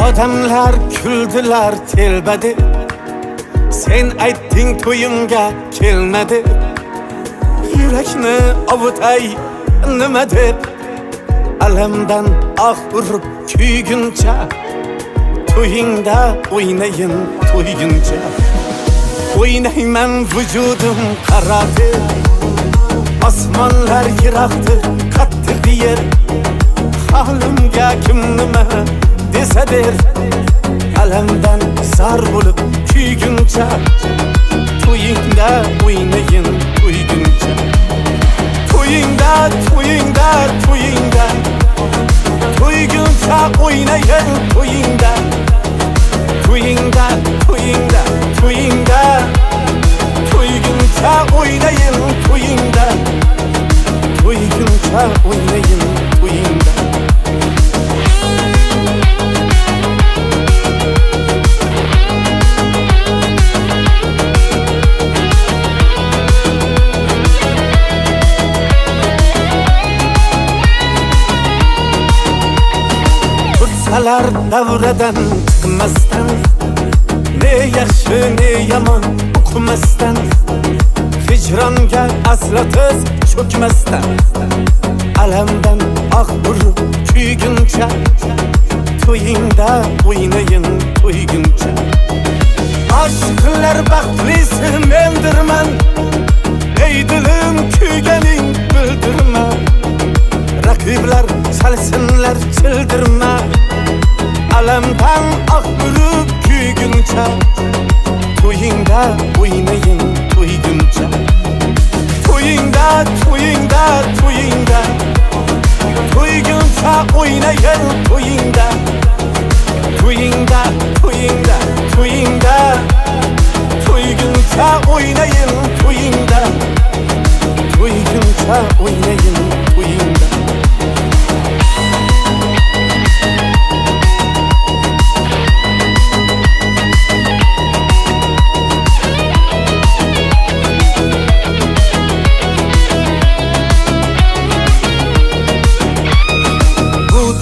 Odamlar kuldilar telbadi, sen aytding to'yimga kelmadi. Yurakni ovutay nima deb, alamdan ah urib kuyguncha, to'yingda o'ynayin to'yguncha. O'ynayman vujudim qaradi, osmonlar yiroqdir qattiq yer. Halimga kim nima desa der, alamdan zar bo'lib kuyguncha, to'yingda o'ynayin to'yguncha. To'yingda to'yingda to'yingda, to'yguncha o'ynayin to'yingda. To'yingda to'yingda to'yingda, to'yguncha o'ynayin to'yingda. To'yguncha o'ynayin to'yingda. Tutsalar davradan chiqmasdan, ne yaxshi ne yomon uqmasdan, hijronga aslo tiz cho'kmasdan, alamdan ah urib kuyguncha, to'yingda o'ynayin to'yguncha. Aşklar baxtlisi mendirman, ey dilim kuyganing bildirma. Raqiblar salsinlar childirma, alamdan ah urib kuyguncha, to'yingda o'ynayin to'yguncha. To'yingda to'yingda to'yingda, to'yguncha o'ynayin to'yingda. To'yingda to'yingda to'yingda, to'yguncha o'ynayin to'yingda. To'yguncha o'ynayin to'yingda.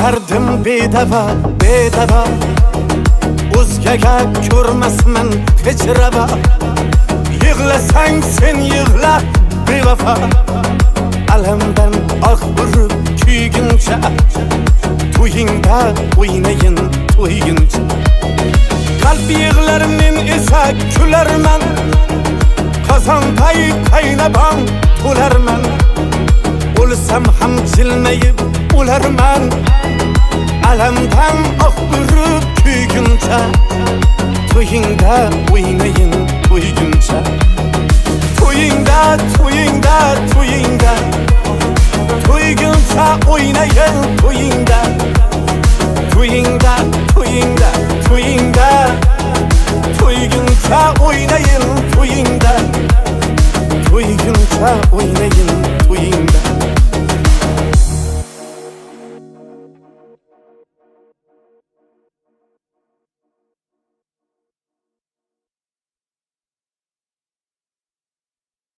Dardim bedava bedava, o'zgaga ko'rmasman kechirava. Yig'lasang sen yig'la bevafo, alamdan ah urib kuyguncha, to'yingda o'ynayin to'yguncha. Qalb yig'lar men esa kularman, qozonday qaynabam to'larman. O'lsam ham jilmayib o'larman, alamdan ah urib kuyguncha, to'yingda o'ynayin to'yguncha. To'yingda to'yingda to'yingda, to'yguncha o'ynayin to'yingda. To'yingda to'yingda to'yingda, to'yguncha o'ynayin to'yingda. To'yguncha o'ynayin